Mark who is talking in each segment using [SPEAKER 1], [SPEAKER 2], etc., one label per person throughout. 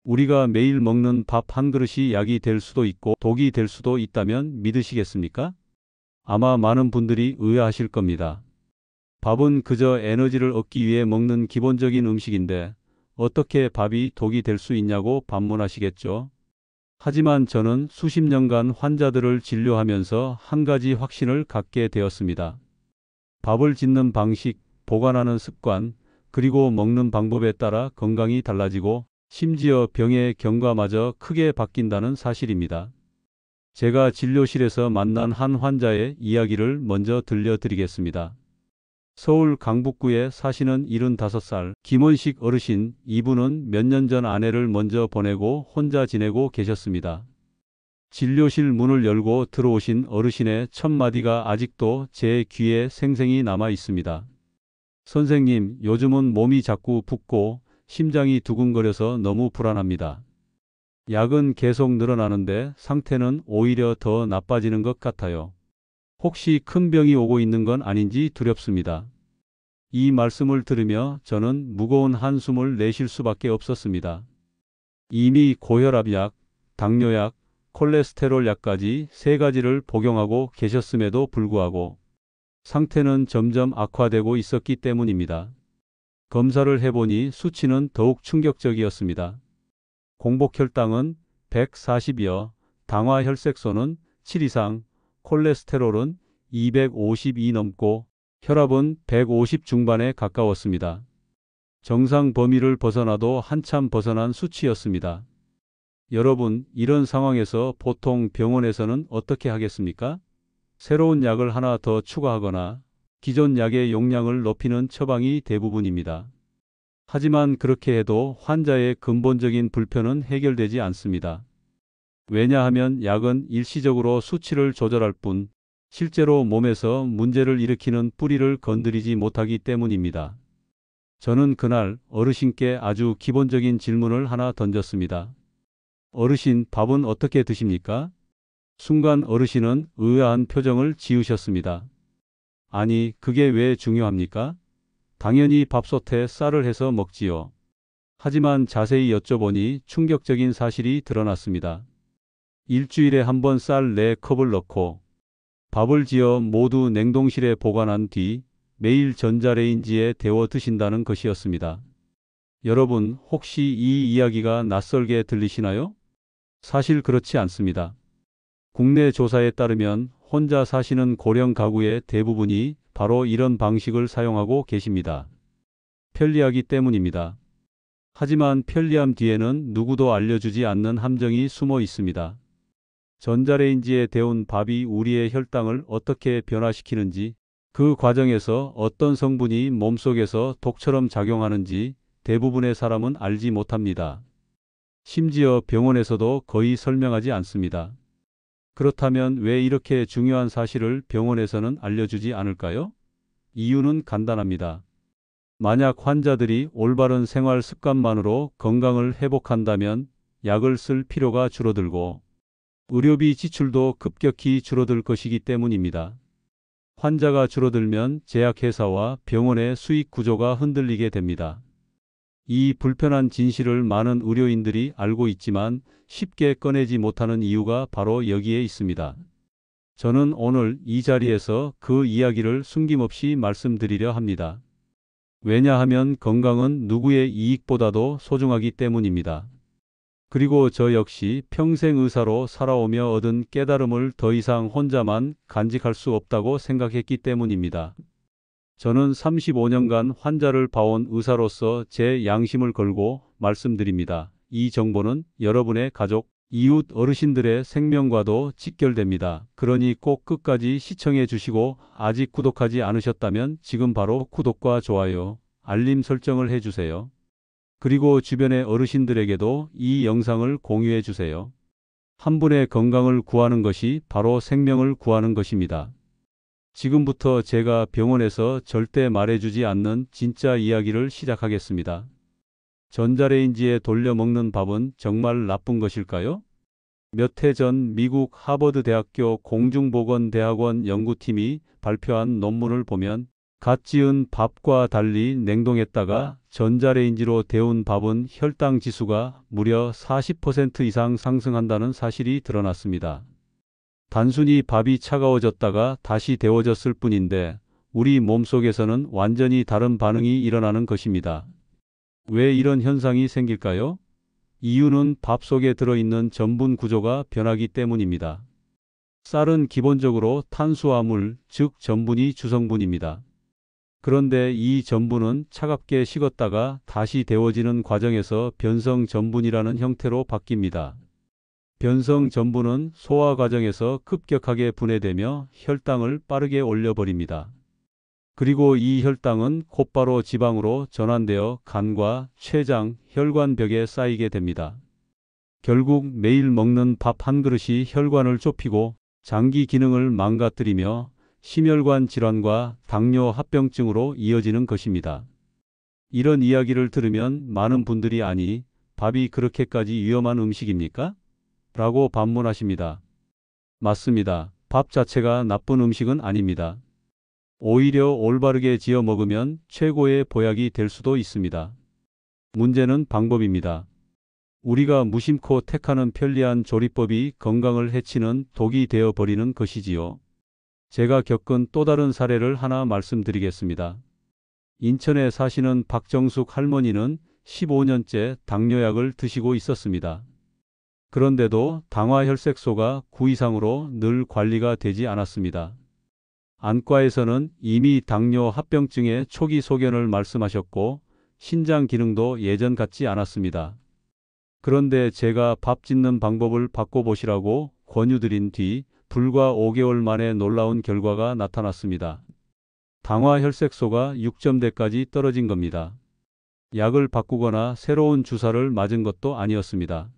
[SPEAKER 1] 우리가 매일 먹는 밥 한 그릇이 약이 될 수도 있고 독이 될 수도 있다면 믿으시겠습니까? 아마 많은 분들이 의아하실 겁니다. 밥은 그저 에너지를 얻기 위해 먹는 기본적인 음식인데 어떻게 밥이 독이 될 수 있냐고 반문하시겠죠? 하지만 저는 수십 년간 환자들을 진료하면서 한 가지 확신을 갖게 되었습니다. 밥을 짓는 방식, 보관하는 습관, 그리고 먹는 방법에 따라 건강이 달라지고 심지어 병의 경과마저 크게 바뀐다는 사실입니다. 제가 진료실에서 만난 한 환자의 이야기를 먼저 들려드리겠습니다. 서울 강북구에 사시는 75살 김원식 어르신, 이분은 몇 년 전 아내를 먼저 보내고 혼자 지내고 계셨습니다. 진료실 문을 열고 들어오신 어르신의 첫 마디가 아직도 제 귀에 생생히 남아 있습니다. 선생님, 요즘은 몸이 자꾸 붓고 심장이 두근거려서 너무 불안합니다. 약은 계속 늘어나는데 상태는 오히려 더 나빠지는 것 같아요. 혹시 큰 병이 오고 있는 건 아닌지 두렵습니다. 이 말씀을 들으며 저는 무거운 한숨을 내쉴 수밖에 없었습니다. 이미 고혈압약, 당뇨약, 콜레스테롤 약까지 세 가지를 복용하고 계셨음에도 불구하고 상태는 점점 악화되고 있었기 때문입니다. 검사를 해보니 수치는 더욱 충격적이었습니다. 공복혈당은 140이어, 당화혈색소는 7 이상, 콜레스테롤은 252 넘고 혈압은 150 중반에 가까웠습니다. 정상 범위를 벗어나도 한참 벗어난 수치였습니다. 여러분, 이런 상황에서 보통 병원에서는 어떻게 하겠습니까? 새로운 약을 하나 더 추가하거나 기존 약의 용량을 높이는 처방이 대부분입니다. 하지만 그렇게 해도 환자의 근본적인 불편은 해결되지 않습니다. 왜냐하면 약은 일시적으로 수치를 조절할 뿐 실제로 몸에서 문제를 일으키는 뿌리를 건드리지 못하기 때문입니다. 저는 그날 어르신께 아주 기본적인 질문을 하나 던졌습니다. 어르신, 밥은 어떻게 드십니까? 순간 어르신은 의아한 표정을 지으셨습니다. 아니, 그게 왜 중요합니까? 당연히 밥솥에 쌀을 해서 먹지요. 하지만 자세히 여쭤보니 충격적인 사실이 드러났습니다. 일주일에 한 번 쌀 4컵을 넣고 밥을 지어 모두 냉동실에 보관한 뒤 매일 전자레인지에 데워 드신다는 것이었습니다. 여러분, 혹시 이 이야기가 낯설게 들리시나요? 사실 그렇지 않습니다. 국내 조사에 따르면 혼자 사시는 고령 가구의 대부분이 바로 이런 방식을 사용하고 계십니다. 편리하기 때문입니다. 하지만 편리함 뒤에는 누구도 알려주지 않는 함정이 숨어 있습니다. 전자레인지에 데운 밥이 우리의 혈당을 어떻게 변화시키는지, 그 과정에서 어떤 성분이 몸속에서 독처럼 작용하는지 대부분의 사람은 알지 못합니다. 심지어 병원에서도 거의 설명하지 않습니다. 그렇다면 왜 이렇게 중요한 사실을 병원에서는 알려주지 않을까요? 이유는 간단합니다. 만약 환자들이 올바른 생활 습관만으로 건강을 회복한다면 약을 쓸 필요가 줄어들고 의료비 지출도 급격히 줄어들 것이기 때문입니다. 환자가 줄어들면 제약회사와 병원의 수익 구조가 흔들리게 됩니다. 이 불편한 진실을 많은 의료인들이 알고 있지만 쉽게 꺼내지 못하는 이유가 바로 여기에 있습니다. 저는 오늘 이 자리에서 그 이야기를 숨김없이 말씀드리려 합니다. 왜냐하면 건강은 누구의 이익보다도 소중하기 때문입니다. 그리고 저 역시 평생 의사로 살아오며 얻은 깨달음을 더 이상 혼자만 간직할 수 없다고 생각했기 때문입니다. 저는 35년간 환자를 봐온 의사로서 제 양심을 걸고 말씀드립니다. 이 정보는 여러분의 가족, 이웃 어르신들의 생명과도 직결됩니다. 그러니 꼭 끝까지 시청해 주시고 아직 구독하지 않으셨다면 지금 바로 구독과 좋아요, 알림 설정을 해주세요. 그리고 주변의 어르신들에게도 이 영상을 공유해 주세요. 한 분의 건강을 구하는 것이 바로 생명을 구하는 것입니다. 지금부터 제가 병원에서 절대 말해주지 않는 진짜 이야기를 시작하겠습니다. 전자레인지에 돌려 먹는 밥은 정말 나쁜 것일까요? 몇 해 전 미국 하버드 대학교 공중보건대학원 연구팀이 발표한 논문을 보면 갓 지은 밥과 달리 냉동했다가 전자레인지로 데운 밥은 혈당 지수가 무려 40% 이상 상승한다는 사실이 드러났습니다. 단순히 밥이 차가워졌다가 다시 데워졌을 뿐인데 우리 몸속에서는 완전히 다른 반응이 일어나는 것입니다. 왜 이런 현상이 생길까요? 이유는 밥 속에 들어있는 전분 구조가 변하기 때문입니다. 쌀은 기본적으로 탄수화물, 즉 전분이 주성분입니다. 그런데 이 전분은 차갑게 식었다가 다시 데워지는 과정에서 변성 전분이라는 형태로 바뀝니다. 변성 전분은 소화 과정에서 급격하게 분해되며 혈당을 빠르게 올려버립니다. 그리고 이 혈당은 곧바로 지방으로 전환되어 간과 췌장, 혈관벽에 쌓이게 됩니다. 결국 매일 먹는 밥 한 그릇이 혈관을 좁히고 장기 기능을 망가뜨리며 심혈관 질환과 당뇨 합병증으로 이어지는 것입니다. 이런 이야기를 들으면 많은 분들이 아니, 밥이 그렇게까지 위험한 음식입니까? 라고 반문하십니다. 맞습니다. 밥 자체가 나쁜 음식은 아닙니다. 오히려 올바르게 지어 먹으면 최고의 보약이 될 수도 있습니다. 문제는 방법입니다. 우리가 무심코 택하는 편리한 조리법이 건강을 해치는 독이 되어 버리는 것이지요. 제가 겪은 또 다른 사례를 하나 말씀드리겠습니다. 인천에 사시는 박정숙 할머니는 15년째 당뇨약을 드시고 있었습니다. 그런데도 당화혈색소가 9 이상으로 늘 관리가 되지 않았습니다. 안과에서는 이미 당뇨 합병증의 초기 소견을 말씀하셨고 신장 기능도 예전 같지 않았습니다. 그런데 제가 밥 짓는 방법을 바꿔보시라고 권유드린 뒤 불과 5개월 만에 놀라운 결과가 나타났습니다. 당화혈색소가 6점대까지 떨어진 겁니다. 약을 바꾸거나 새로운 주사를 맞은 것도 아니었습니다.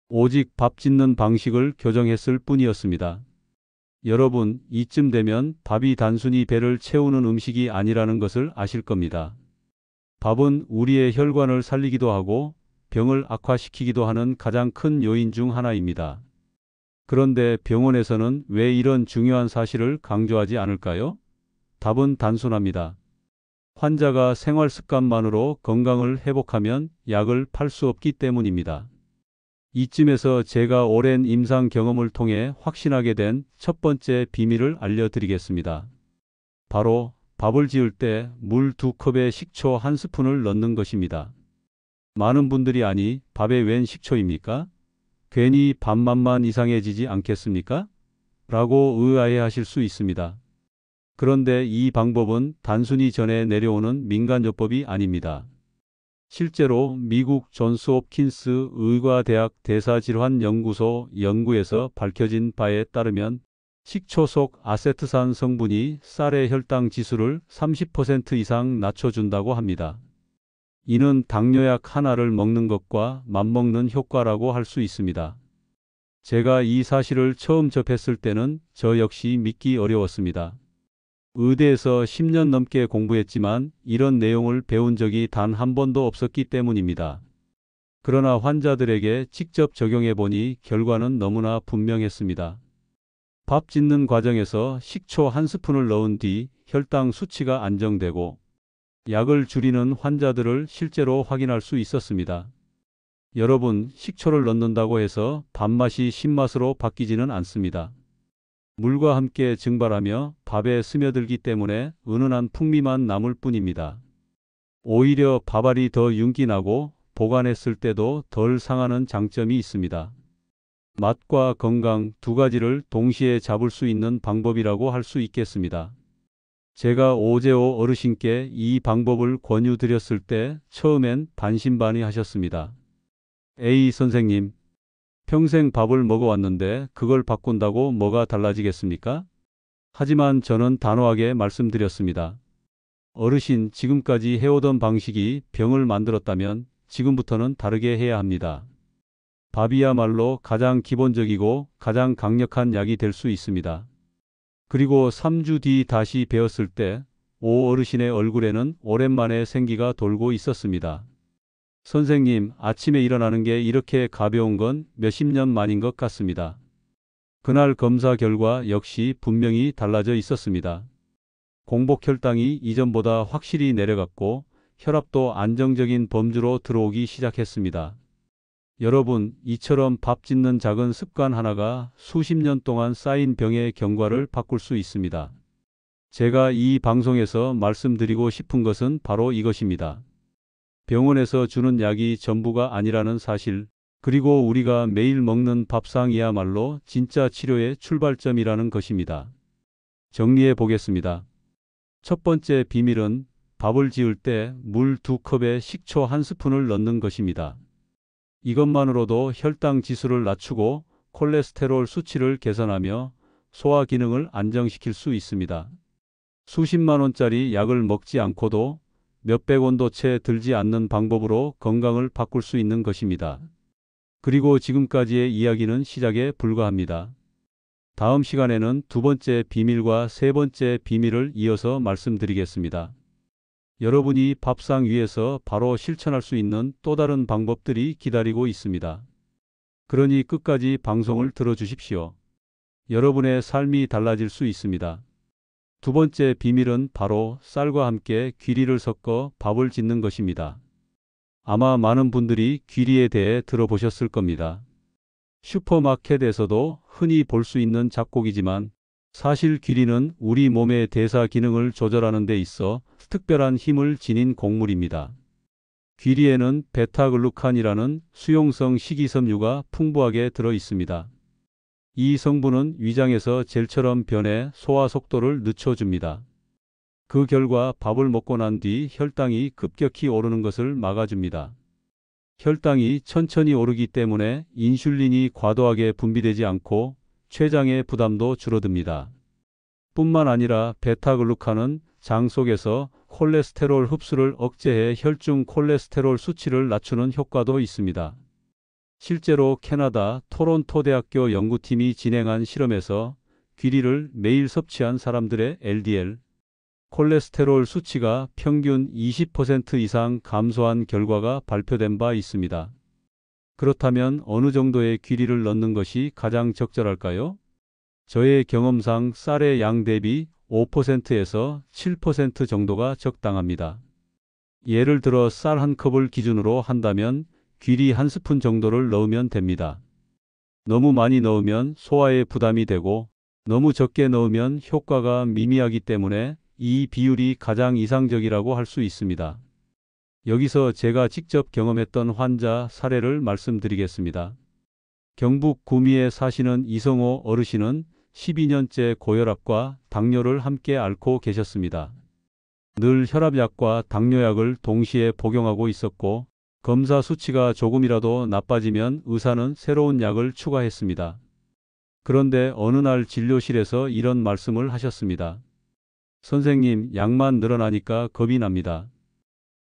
[SPEAKER 1] 오직 밥 짓는 방식을 교정했을 뿐이었습니다. 여러분, 이쯤 되면 밥이 단순히 배를 채우는 음식이 아니라는 것을 아실 겁니다. 밥은 우리의 혈관을 살리기도 하고 병을 악화시키기도 하는 가장 큰 요인 중 하나입니다. 그런데 병원에서는 왜 이런 중요한 사실을 강조하지 않을까요? 답은 단순합니다. 환자가 생활 습관만으로 건강을 회복하면 약을 팔 수 없기 때문입니다. 이쯤에서 제가 오랜 임상 경험을 통해 확신하게 된 첫 번째 비밀을 알려드리겠습니다. 바로 밥을 지을 때 물 2컵에 식초 1스푼을 넣는 것입니다. 많은 분들이 아니, 밥에 웬 식초입니까? 괜히 밥 맛만 이상해지지 않겠습니까? 라고 의아해하실 수 있습니다. 그런데 이 방법은 단순히 전해 내려오는 민간요법이 아닙니다. 실제로 미국 존스 홉킨스 의과대학 대사질환연구소 연구에서 밝혀진 바에 따르면 식초 속 아세트산 성분이 쌀의 혈당 지수를 30% 이상 낮춰준다고 합니다. 이는 당뇨약 하나를 먹는 것과 맞먹는 효과라고 할 수 있습니다. 제가 이 사실을 처음 접했을 때는 저 역시 믿기 어려웠습니다. 의대에서 10년 넘게 공부했지만 이런 내용을 배운 적이 단 한 번도 없었기 때문입니다. 그러나 환자들에게 직접 적용해 보니 결과는 너무나 분명했습니다. 밥 짓는 과정에서 식초 1스푼을 넣은 뒤 혈당 수치가 안정되고 약을 줄이는 환자들을 실제로 확인할 수 있었습니다. 여러분, 식초를 넣는다고 해서 밥맛이 신맛으로 바뀌지는 않습니다. 물과 함께 증발하며 밥에 스며들기 때문에 은은한 풍미만 남을 뿐입니다. 오히려 밥알이 더 윤기 나고 보관했을 때도 덜 상하는 장점이 있습니다. 맛과 건강 두 가지를 동시에 잡을 수 있는 방법이라고 할 수 있겠습니다. 제가 오제오 어르신께 이 방법을 권유드렸을 때 처음엔 반신반의하셨습니다. 에이 선생님, 평생 밥을 먹어왔는데 그걸 바꾼다고 뭐가 달라지겠습니까? 하지만 저는 단호하게 말씀드렸습니다. 어르신, 지금까지 해오던 방식이 병을 만들었다면 지금부터는 다르게 해야 합니다. 밥이야말로 가장 기본적이고 가장 강력한 약이 될 수 있습니다. 그리고 3주 뒤 다시 배웠을 때 오 어르신의 얼굴에는 오랜만에 생기가 돌고 있었습니다. 선생님, 아침에 일어나는 게 이렇게 가벼운 건 몇십 년 만인 것 같습니다. 그날 검사 결과 역시 분명히 달라져 있었습니다. 공복 혈당이 이전보다 확실히 내려갔고 혈압도 안정적인 범주로 들어오기 시작했습니다. 여러분, 이처럼 밥 짓는 작은 습관 하나가 수십 년 동안 쌓인 병의 경과를 바꿀 수 있습니다. 제가 이 방송에서 말씀드리고 싶은 것은 바로 이것입니다. 병원에서 주는 약이 전부가 아니라는 사실, 그리고 우리가 매일 먹는 밥상이야말로 진짜 치료의 출발점이라는 것입니다. 정리해 보겠습니다. 첫 번째 비밀은 밥을 지을 때 물 2컵에 식초 1스푼을 넣는 것입니다. 이것만으로도 혈당 지수를 낮추고 콜레스테롤 수치를 개선하며 소화 기능을 안정시킬 수 있습니다. 수십만 원짜리 약을 먹지 않고도 몇백 원도 채 들지 않는 방법으로 건강을 바꿀 수 있는 것입니다. 그리고 지금까지의 이야기는 시작에 불과합니다. 다음 시간에는 두 번째 비밀과 세 번째 비밀을 이어서 말씀드리겠습니다. 여러분이 밥상 위에서 바로 실천할 수 있는 또 다른 방법들이 기다리고 있습니다. 그러니 끝까지 방송을 들어주십시오. 여러분의 삶이 달라질 수 있습니다. 두 번째 비밀은 바로 쌀과 함께 귀리를 섞어 밥을 짓는 것입니다. 아마 많은 분들이 귀리에 대해 들어보셨을 겁니다. 슈퍼마켓에서도 흔히 볼 수 있는 잡곡이지만 사실 귀리는 우리 몸의 대사 기능을 조절하는 데 있어 특별한 힘을 지닌 곡물입니다. 귀리에는 베타글루칸이라는 수용성 식이섬유가 풍부하게 들어 있습니다. 이 성분은 위장에서 젤처럼 변해 소화 속도를 늦춰줍니다. 그 결과 밥을 먹고 난 뒤 혈당이 급격히 오르는 것을 막아줍니다. 혈당이 천천히 오르기 때문에 인슐린이 과도하게 분비되지 않고 췌장의 부담도 줄어듭니다. 뿐만 아니라 베타글루칸은 장 속에서 콜레스테롤 흡수를 억제해 혈중 콜레스테롤 수치를 낮추는 효과도 있습니다. 실제로 캐나다 토론토 대학교 연구팀이 진행한 실험에서 귀리를 매일 섭취한 사람들의 LDL, 콜레스테롤 수치가 평균 20% 이상 감소한 결과가 발표된 바 있습니다. 그렇다면 어느 정도의 귀리를 넣는 것이 가장 적절할까요? 저의 경험상 쌀의 양 대비 5%에서 7% 정도가 적당합니다. 예를 들어 쌀 한 컵을 기준으로 한다면 귀리 1스푼 정도를 넣으면 됩니다. 너무 많이 넣으면 소화에 부담이 되고 너무 적게 넣으면 효과가 미미하기 때문에 이 비율이 가장 이상적이라고 할 수 있습니다. 여기서 제가 직접 경험했던 환자 사례를 말씀드리겠습니다. 경북 구미에 사시는 이성호 어르신은 12년째 고혈압과 당뇨를 함께 앓고 계셨습니다. 늘 혈압약과 당뇨약을 동시에 복용하고 있었고 검사 수치가 조금이라도 나빠지면 의사는 새로운 약을 추가했습니다. 그런데 어느 날 진료실에서 이런 말씀을 하셨습니다. 선생님, 약만 늘어나니까 겁이 납니다.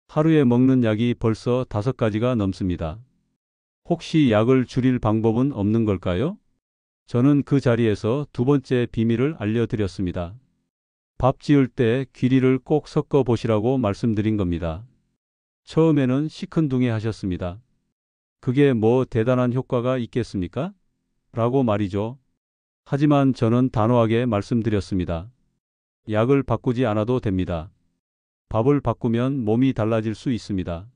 [SPEAKER 1] 하루에 먹는 약이 벌써 5가지가 넘습니다. 혹시 약을 줄일 방법은 없는 걸까요? 저는 그 자리에서 두 번째 비밀을 알려드렸습니다. 밥 지을 때 귀리를 꼭 섞어 보시라고 말씀드린 겁니다. 처음에는 시큰둥해 하셨습니다. 그게 뭐 대단한 효과가 있겠습니까? 라고 말이죠. 하지만 저는 단호하게 말씀드렸습니다. 약을 바꾸지 않아도 됩니다. 밥을 바꾸면 몸이 달라질 수 있습니다.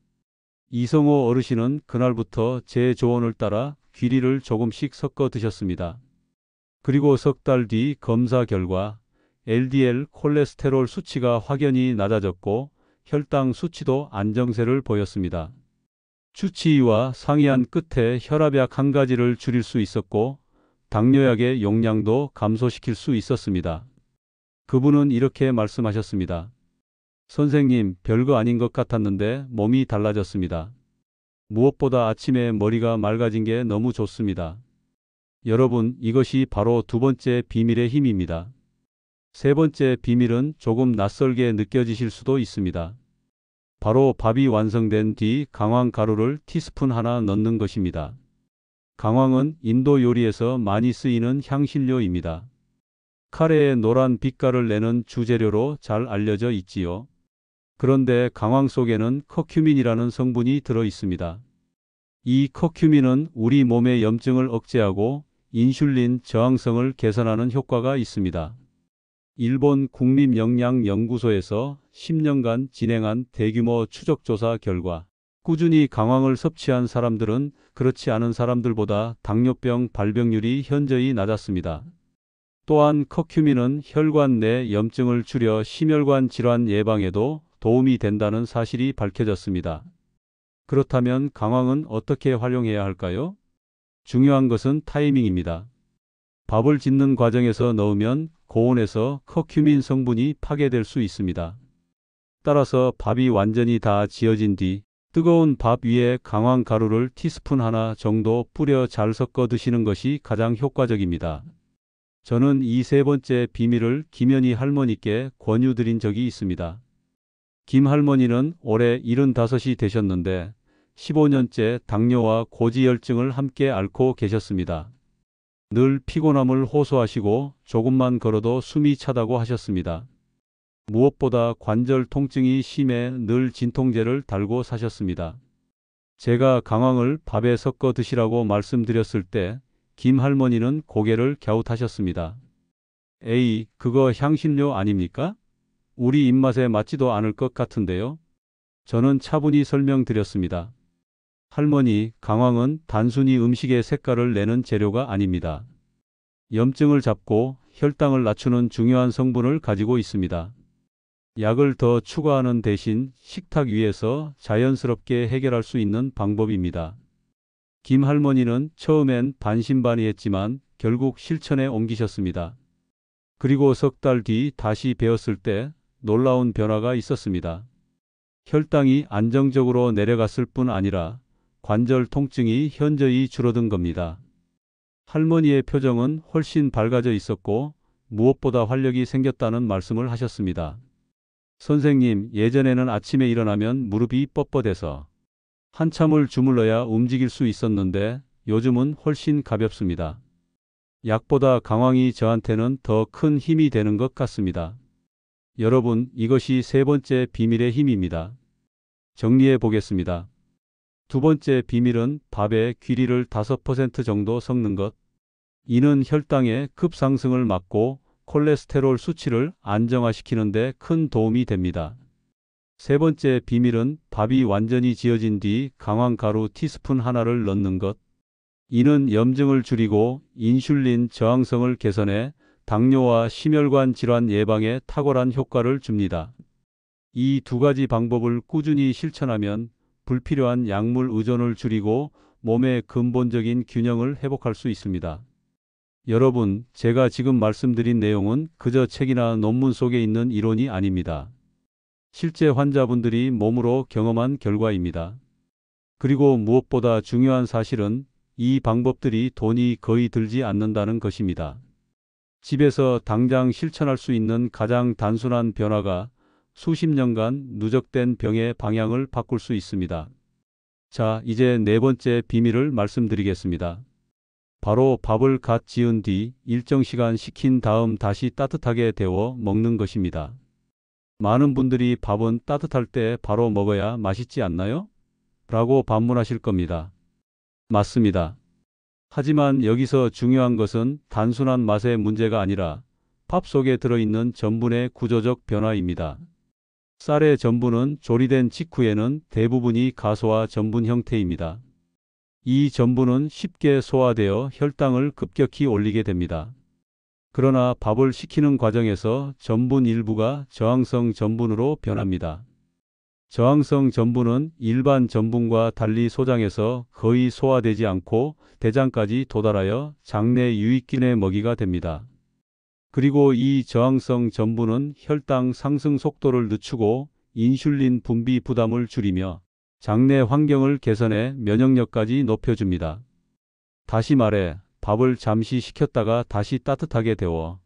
[SPEAKER 1] 이성호 어르신은 그날부터 제 조언을 따라 귀리를 조금씩 섞어 드셨습니다. 그리고 석 달 뒤 검사 결과 LDL 콜레스테롤 수치가 확연히 낮아졌고 혈당 수치도 안정세를 보였습니다. 추치의와 상의한 끝에 혈압약 1가지를 줄일 수 있었고 당뇨약의 용량도 감소시킬 수 있었습니다. 그분은 이렇게 말씀하셨습니다. 선생님, 별거 아닌 것 같았는데 몸이 달라졌습니다. 무엇보다 아침에 머리가 맑아진 게 너무 좋습니다. 여러분, 이것이 바로 두 번째 비밀의 힘입니다. 세 번째 비밀은 조금 낯설게 느껴지실 수도 있습니다. 바로 밥이 완성된 뒤 강황 가루를 티스푼 하나 넣는 것입니다. 강황은 인도 요리에서 많이 쓰이는 향신료입니다. 카레의 노란 빛깔을 내는 주재료로 잘 알려져 있지요. 그런데 강황 속에는 커큐민이라는 성분이 들어 있습니다. 이 커큐민은 우리 몸의 염증을 억제하고 인슐린 저항성을 개선하는 효과가 있습니다. 일본 국립영양연구소에서 10년간 진행한 대규모 추적조사 결과 꾸준히 강황을 섭취한 사람들은 그렇지 않은 사람들보다 당뇨병 발병률이 현저히 낮았습니다. 또한 커큐민은 혈관 내 염증을 줄여 심혈관 질환 예방에도 도움이 된다는 사실이 밝혀졌습니다. 그렇다면 강황은 어떻게 활용해야 할까요? 중요한 것은 타이밍입니다. 밥을 짓는 과정에서 넣으면 고온에서 커큐민 성분이 파괴될 수 있습니다. 따라서 밥이 완전히 다 지어진 뒤 뜨거운 밥 위에 강황 가루를 티스푼 하나 정도 뿌려 잘 섞어 드시는 것이 가장 효과적입니다. 저는 이 세 번째 비밀을 김연희 할머니께 권유드린 적이 있습니다. 김 할머니는 올해 75이 되셨는데 15년째 당뇨와 고지혈증을 함께 앓고 계셨습니다. 늘 피곤함을 호소하시고 조금만 걸어도 숨이 차다고 하셨습니다. 무엇보다 관절 통증이 심해 늘 진통제를 달고 사셨습니다. 제가 강황을 밥에 섞어 드시라고 말씀드렸을 때 김 할머니는 고개를 갸웃하셨습니다. 에이, 그거 향신료 아닙니까? 우리 입맛에 맞지도 않을 것 같은데요. 저는 차분히 설명드렸습니다. 할머니, 강황은 단순히 음식의 색깔을 내는 재료가 아닙니다. 염증을 잡고 혈당을 낮추는 중요한 성분을 가지고 있습니다. 약을 더 추가하는 대신 식탁 위에서 자연스럽게 해결할 수 있는 방법입니다. 김 할머니는 처음엔 반신반의했지만 결국 실천에 옮기셨습니다. 그리고 석 달 뒤 다시 배웠을 때 놀라운 변화가 있었습니다. 혈당이 안정적으로 내려갔을 뿐 아니라 관절 통증이 현저히 줄어든 겁니다. 할머니의 표정은 훨씬 밝아져 있었고 무엇보다 활력이 생겼다는 말씀을 하셨습니다. 선생님, 예전에는 아침에 일어나면 무릎이 뻣뻣해서 한참을 주물러야 움직일 수 있었는데 요즘은 훨씬 가볍습니다. 약보다 강황이 저한테는 더 큰 힘이 되는 것 같습니다. 여러분, 이것이 세 번째 비밀의 힘입니다. 정리해 보겠습니다. 두 번째 비밀은 밥에 귀리를 5% 정도 섞는 것. 이는 혈당의 급상승을 막고 콜레스테롤 수치를 안정화시키는 데 큰 도움이 됩니다. 세 번째 비밀은 밥이 완전히 지어진 뒤 강황 가루 티스푼 하나를 넣는 것. 이는 염증을 줄이고 인슐린 저항성을 개선해 당뇨와 심혈관 질환 예방에 탁월한 효과를 줍니다. 이 두 가지 방법을 꾸준히 실천하면 불필요한 약물 의존을 줄이고 몸의 근본적인 균형을 회복할 수 있습니다. 여러분, 제가 지금 말씀드린 내용은 그저 책이나 논문 속에 있는 이론이 아닙니다. 실제 환자분들이 몸으로 경험한 결과입니다. 그리고 무엇보다 중요한 사실은 이 방법들이 돈이 거의 들지 않는다는 것입니다. 집에서 당장 실천할 수 있는 가장 단순한 변화가 수십 년간 누적된 병의 방향을 바꿀 수 있습니다. 자, 이제 네 번째 비밀을 말씀드리겠습니다. 바로 밥을 갓 지은 뒤 일정 시간 식힌 다음 다시 따뜻하게 데워 먹는 것입니다. 많은 분들이 밥은 따뜻할 때 바로 먹어야 맛있지 않나요? 라고 반문하실 겁니다. 맞습니다. 하지만 여기서 중요한 것은 단순한 맛의 문제가 아니라 밥 속에 들어있는 전분의 구조적 변화입니다. 쌀의 전분은 조리된 직후에는 대부분이 가소화 전분 형태입니다. 이 전분은 쉽게 소화되어 혈당을 급격히 올리게 됩니다. 그러나 밥을 식히는 과정에서 전분 일부가 저항성 전분으로 변합니다. 저항성 전분은 일반 전분과 달리 소장에서 거의 소화되지 않고 대장까지 도달하여 장내 유익균의 먹이가 됩니다. 그리고 이 저항성 전분은 혈당 상승 속도를 늦추고 인슐린 분비 부담을 줄이며 장내 환경을 개선해 면역력까지 높여줍니다. 다시 말해 밥을 잠시 식혔다가 다시 따뜻하게 데워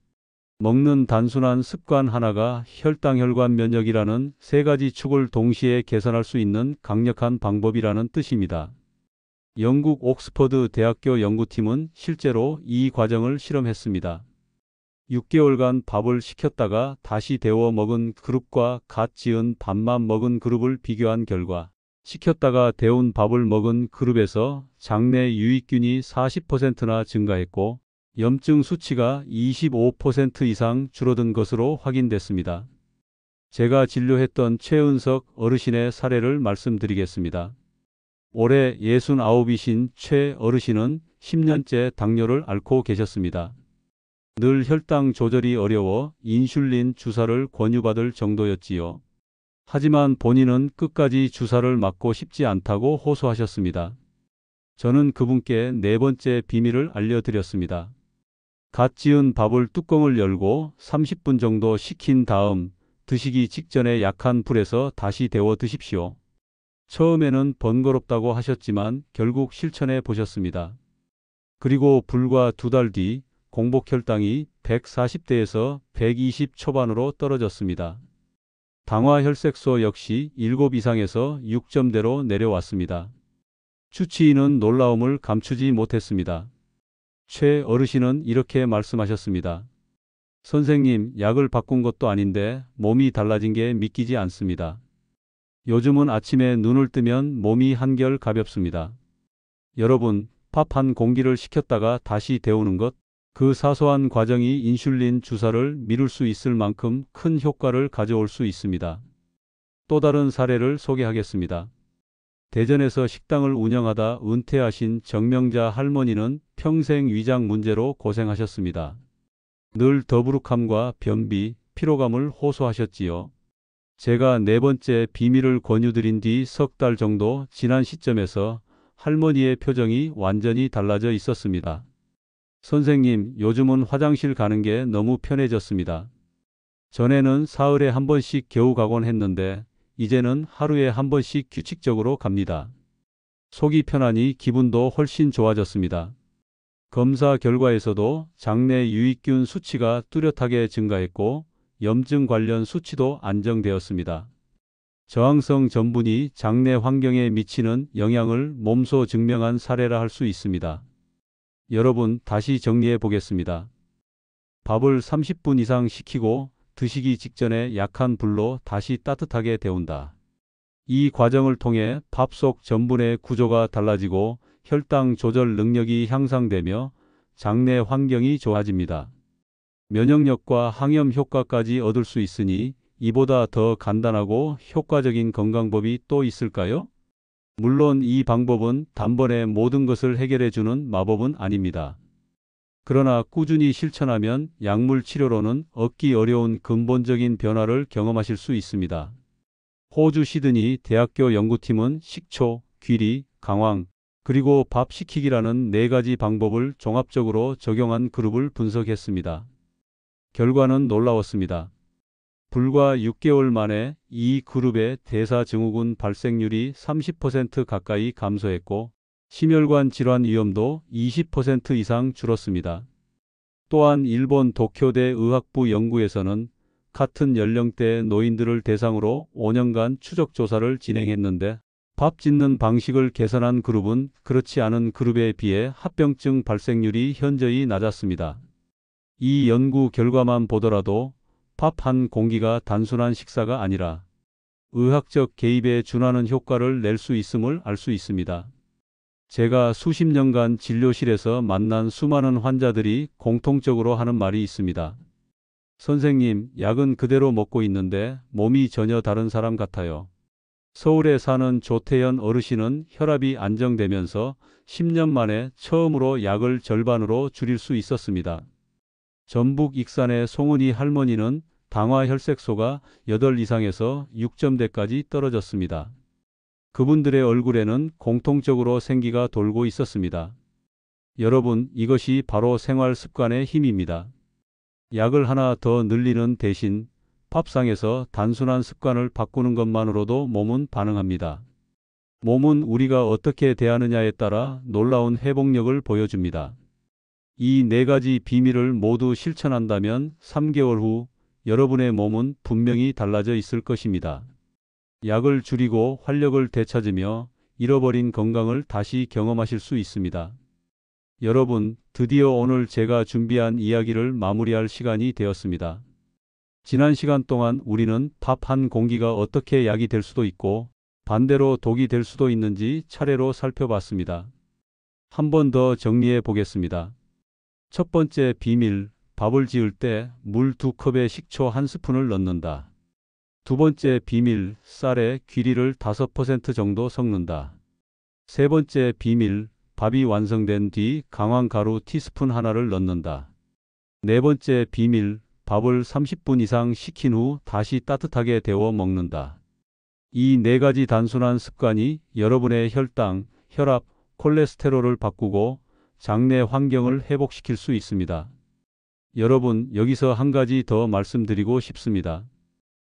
[SPEAKER 1] 먹는 단순한 습관 하나가 혈당, 혈관, 면역이라는 세 가지 축을 동시에 개선할 수 있는 강력한 방법이라는 뜻입니다. 영국 옥스퍼드 대학교 연구팀은 실제로 이 과정을 실험했습니다. 6개월간 밥을 식혔다가 다시 데워 먹은 그룹과 갓 지은 밥만 먹은 그룹을 비교한 결과 식혔다가 데운 밥을 먹은 그룹에서 장내 유익균이 40%나 증가했고 염증 수치가 25% 이상 줄어든 것으로 확인됐습니다. 제가 진료했던 최은석 어르신의 사례를 말씀드리겠습니다. 올해 69이신 최 어르신은 10년째 당뇨를 앓고 계셨습니다. 늘 혈당 조절이 어려워 인슐린 주사를 권유받을 정도였지요. 하지만 본인은 끝까지 주사를 맞고 싶지 않다고 호소하셨습니다. 저는 그분께 네 번째 비밀을 알려드렸습니다. 갓 지은 밥을 뚜껑을 열고 30분 정도 식힌 다음 드시기 직전에 약한 불에서 다시 데워 드십시오. 처음에는 번거롭다고 하셨지만 결국 실천해 보셨습니다. 그리고 불과 2달 뒤 공복 혈당이 140대에서 120 초반으로 떨어졌습니다. 당화 혈색소 역시 7 이상에서 6점대로 내려왔습니다. 주치의는 놀라움을 감추지 못했습니다. 최 어르신은 이렇게 말씀하셨습니다. 선생님, 약을 바꾼 것도 아닌데 몸이 달라진 게 믿기지 않습니다. 요즘은 아침에 눈을 뜨면 몸이 한결 가볍습니다. 여러분, 밥 한 공기를 식혔다가 다시 데우는 것, 그 사소한 과정이 인슐린 주사를 미룰 수 있을 만큼 큰 효과를 가져올 수 있습니다. 또 다른 사례를 소개하겠습니다. 대전에서 식당을 운영하다 은퇴하신 정명자 할머니는 평생 위장 문제로 고생하셨습니다. 늘 더부룩함과 변비, 피로감을 호소하셨지요. 제가 네 번째 비밀을 권유드린 뒤 석 달 정도 지난 시점에서 할머니의 표정이 완전히 달라져 있었습니다. 선생님, 요즘은 화장실 가는 게 너무 편해졌습니다. 전에는 사흘에 한 번씩 겨우 가곤 했는데 이제는 하루에 한 번씩 규칙적으로 갑니다. 속이 편하니 기분도 훨씬 좋아졌습니다. 검사 결과에서도 장내 유익균 수치가 뚜렷하게 증가했고 염증 관련 수치도 안정되었습니다. 저항성 전분이 장내 환경에 미치는 영향을 몸소 증명한 사례라 할 수 있습니다. 여러분, 다시 정리해 보겠습니다. 밥을 30분 이상 식히고 드시기 직전에 약한 불로 다시 따뜻하게 데운다. 이 과정을 통해 밥 속 전분의 구조가 달라지고 혈당 조절 능력이 향상되며 장내 환경이 좋아집니다. 면역력과 항염 효과까지 얻을 수 있으니 이보다 더 간단하고 효과적인 건강법이 또 있을까요? 물론 이 방법은 단번에 모든 것을 해결해 주는 마법은 아닙니다. 그러나 꾸준히 실천하면 약물 치료로는 얻기 어려운 근본적인 변화를 경험하실 수 있습니다. 호주 시드니 대학교 연구팀은 식초, 귀리, 강황, 그리고 밥 식히기라는 네 가지 방법을 종합적으로 적용한 그룹을 분석했습니다. 결과는 놀라웠습니다. 불과 6개월 만에 이 그룹의 대사증후군 발생률이 30% 가까이 감소했고 심혈관 질환 위험도 20% 이상 줄었습니다. 또한 일본 도쿄대 의학부 연구에서는 같은 연령대 노인들을 대상으로 5년간 추적 조사를 진행했는데 밥 짓는 방식을 개선한 그룹은 그렇지 않은 그룹에 비해 합병증 발생률이 현저히 낮았습니다. 이 연구 결과만 보더라도 밥 한 공기가 단순한 식사가 아니라 의학적 개입에 준하는 효과를 낼 수 있음을 알 수 있습니다. 제가 수십 년간 진료실에서 만난 수많은 환자들이 공통적으로 하는 말이 있습니다. 선생님, 약은 그대로 먹고 있는데 몸이 전혀 다른 사람 같아요. 서울에 사는 조태현 어르신은 혈압이 안정되면서 10년 만에 처음으로 약을 절반으로 줄일 수 있었습니다. 전북 익산의 송은이 할머니는 당화 혈색소가 8 이상에서 6점대까지 떨어졌습니다. 그분들의 얼굴에는 공통적으로 생기가 돌고 있었습니다. 여러분, 이것이 바로 생활 습관의 힘입니다. 약을 하나 더 늘리는 대신 밥상에서 단순한 습관을 바꾸는 것만으로도 몸은 반응합니다. 몸은 우리가 어떻게 대하느냐에 따라 놀라운 회복력을 보여줍니다. 이 네 가지 비밀을 모두 실천한다면 3개월 후 여러분의 몸은 분명히 달라져 있을 것입니다. 약을 줄이고 활력을 되찾으며 잃어버린 건강을 다시 경험하실 수 있습니다. 여러분, 드디어 오늘 제가 준비한 이야기를 마무리할 시간이 되었습니다. 지난 시간 동안 우리는 밥 한 공기가 어떻게 약이 될 수도 있고 반대로 독이 될 수도 있는지 차례로 살펴봤습니다. 한 번 더 정리해 보겠습니다. 첫 번째 비밀, 밥을 지을 때 물 2컵에 식초 1스푼을 넣는다. 두 번째 비밀, 쌀의 귀리를 5% 정도 섞는다. 세 번째 비밀, 밥이 완성된 뒤 강황가루 티스푼 하나를 넣는다. 네 번째 비밀, 밥을 30분 이상 식힌 후 다시 따뜻하게 데워 먹는다. 이 네 가지 단순한 습관이 여러분의 혈당, 혈압, 콜레스테롤을 바꾸고 장내 환경을 회복시킬 수 있습니다. 여러분, 여기서 한 가지 더 말씀드리고 싶습니다.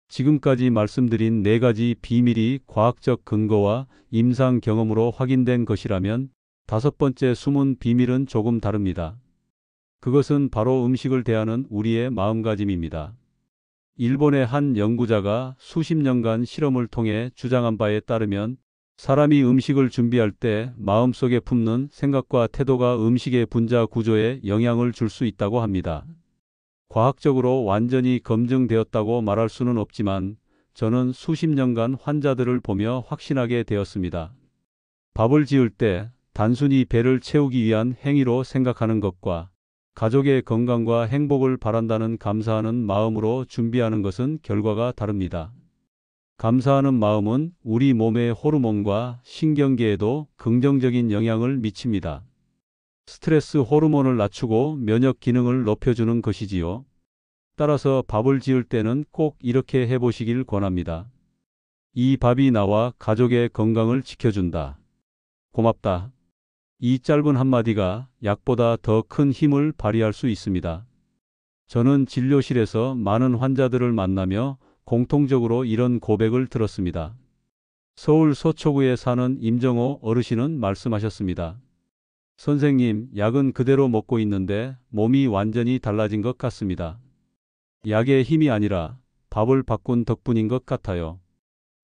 [SPEAKER 1] 지금까지 말씀드린 네 가지 비밀이 과학적 근거와 임상 경험으로 확인된 것이라면 다섯 번째 숨은 비밀은 조금 다릅니다. 그것은 바로 음식을 대하는 우리의 마음가짐입니다. 일본의 한 연구자가 수십 년간 실험을 통해 주장한 바에 따르면 사람이 음식을 준비할 때 마음속에 품는 생각과 태도가 음식의 분자 구조에 영향을 줄 수 있다고 합니다. 과학적으로 완전히 검증되었다고 말할 수는 없지만 저는 수십 년간 환자들을 보며 확신하게 되었습니다. 밥을 지을 때 단순히 배를 채우기 위한 행위로 생각하는 것과 가족의 건강과 행복을 바란다는 감사하는 마음으로 준비하는 것은 결과가 다릅니다. 감사하는 마음은 우리 몸의 호르몬과 신경계에도 긍정적인 영향을 미칩니다. 스트레스 호르몬을 낮추고 면역 기능을 높여주는 것이지요. 따라서 밥을 지을 때는 꼭 이렇게 해보시길 권합니다. 이 밥이 나와 가족의 건강을 지켜준다. 고맙다. 이 짧은 한마디가 약보다 더 큰 힘을 발휘할 수 있습니다. 저는 진료실에서 많은 환자들을 만나며 공통적으로 이런 고백을 들었습니다. 서울 서초구에 사는 임정호 어르신은 말씀하셨습니다. 선생님, 약은 그대로 먹고 있는데 몸이 완전히 달라진 것 같습니다. 약의 힘이 아니라 밥을 바꾼 덕분인 것 같아요.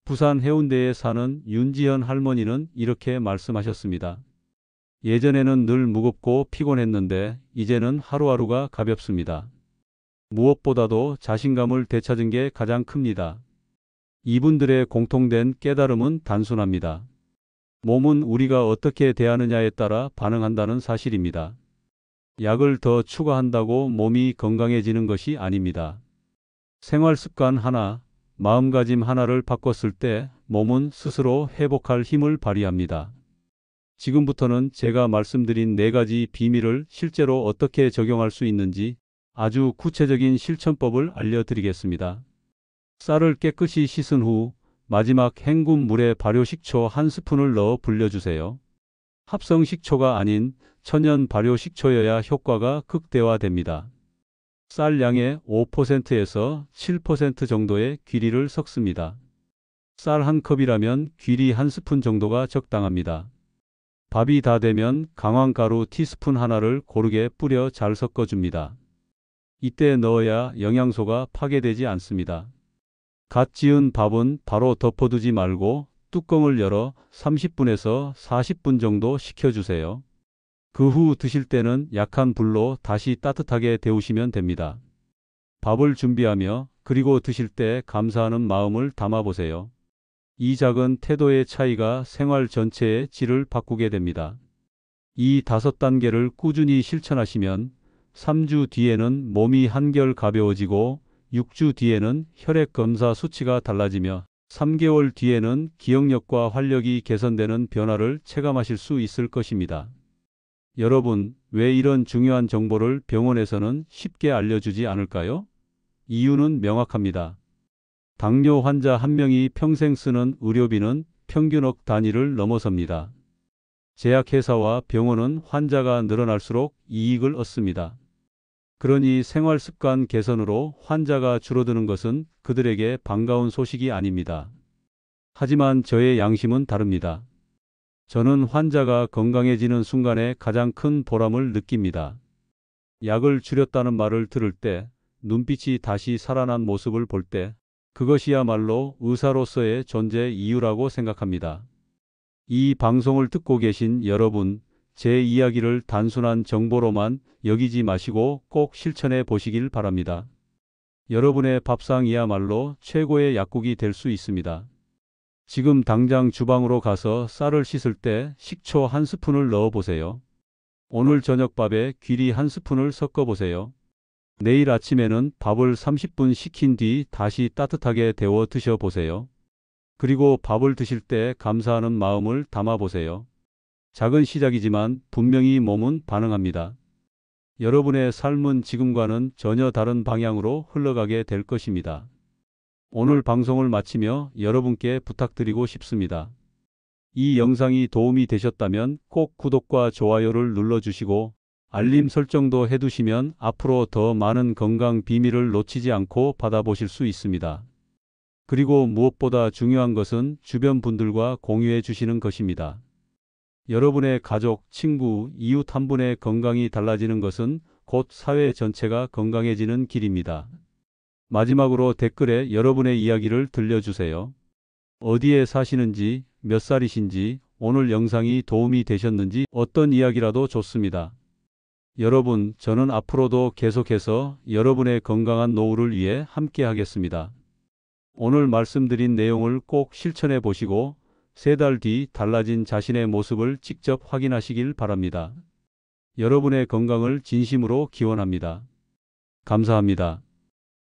[SPEAKER 1] 부산 해운대에 사는 윤지현 할머니는 이렇게 말씀하셨습니다. 예전에는 늘 무겁고 피곤했는데 이제는 하루하루가 가볍습니다. 무엇보다도 자신감을 되찾은 게 가장 큽니다. 이분들의 공통된 깨달음은 단순합니다. 몸은 우리가 어떻게 대하느냐에 따라 반응한다는 사실입니다. 약을 더 추가한다고 몸이 건강해지는 것이 아닙니다. 생활 습관 하나, 마음가짐 하나를 바꿨을 때 몸은 스스로 회복할 힘을 발휘합니다. 지금부터는 제가 말씀드린 네 가지 비밀을 실제로 어떻게 적용할 수 있는지 아주 구체적인 실천법을 알려드리겠습니다. 쌀을 깨끗이 씻은 후 마지막 헹군 물에 발효식초 1스푼을 넣어 불려주세요. 합성 식초가 아닌 천연 발효식초여야 효과가 극대화됩니다. 쌀 양의 5%에서 7% 정도의 귀리를 섞습니다. 쌀 한 컵이라면 귀리 1스푼 정도가 적당합니다. 밥이 다 되면 강황가루 티스푼 하나를 고르게 뿌려 잘 섞어줍니다. 이때 넣어야 영양소가 파괴되지 않습니다. 갓 지은 밥은 바로 덮어두지 말고 뚜껑을 열어 30분에서 40분 정도 식혀주세요. 그 후 드실 때는 약한 불로 다시 따뜻하게 데우시면 됩니다. 밥을 준비하며 그리고 드실 때 감사하는 마음을 담아보세요. 이 작은 태도의 차이가 생활 전체의 질을 바꾸게 됩니다. 이 5단계를 꾸준히 실천하시면 3주 뒤에는 몸이 한결 가벼워지고 6주 뒤에는 혈액 검사 수치가 달라지며 3개월 뒤에는 기억력과 활력이 개선되는 변화를 체감하실 수 있을 것입니다. 여러분, 왜 이런 중요한 정보를 병원에서는 쉽게 알려주지 않을까요? 이유는 명확합니다. 당뇨 환자 한 명이 평생 쓰는 의료비는 평균억 단위를 넘어섭니다. 제약회사와 병원은 환자가 늘어날수록 이익을 얻습니다. 그러니 생활습관 개선으로 환자가 줄어드는 것은 그들에게 반가운 소식이 아닙니다. 하지만 저의 양심은 다릅니다. 저는 환자가 건강해지는 순간에 가장 큰 보람을 느낍니다. 약을 줄였다는 말을 들을 때, 눈빛이 다시 살아난 모습을 볼 때, 그것이야말로 의사로서의 존재 이유라고 생각합니다. 이 방송을 듣고 계신 여러분, 제 이야기를 단순한 정보로만 여기지 마시고 꼭 실천해 보시길 바랍니다. 여러분의 밥상이야말로 최고의 약국이 될 수 있습니다. 지금 당장 주방으로 가서 쌀을 씻을 때 식초 1스푼을 넣어 보세요. 오늘 저녁밥에 귀리 한 스푼을 섞어 보세요. 내일 아침에는 밥을 30분 식힌 뒤 다시 따뜻하게 데워 드셔 보세요. 그리고 밥을 드실 때 감사하는 마음을 담아 보세요. 작은 시작이지만 분명히 몸은 반응합니다. 여러분의 삶은 지금과는 전혀 다른 방향으로 흘러가게 될 것입니다. 오늘 방송을 마치며 여러분께 부탁드리고 싶습니다. 이 영상이 도움이 되셨다면 꼭 구독과 좋아요를 눌러주시고 알림 설정도 해두시면 앞으로 더 많은 건강 비밀을 놓치지 않고 받아보실 수 있습니다. 그리고 무엇보다 중요한 것은 주변 분들과 공유해 주시는 것입니다. 여러분의 가족, 친구, 이웃 한 분의 건강이 달라지는 것은 곧 사회 전체가 건강해지는 길입니다. 마지막으로 댓글에 여러분의 이야기를 들려주세요. 어디에 사시는지, 몇 살이신지, 오늘 영상이 도움이 되셨는지 어떤 이야기라도 좋습니다. 여러분, 저는 앞으로도 계속해서 여러분의 건강한 노후를 위해 함께 하겠습니다. 오늘 말씀드린 내용을 꼭 실천해 보시고 3달 뒤 달라진 자신의 모습을 직접 확인하시길 바랍니다. 여러분의 건강을 진심으로 기원합니다. 감사합니다.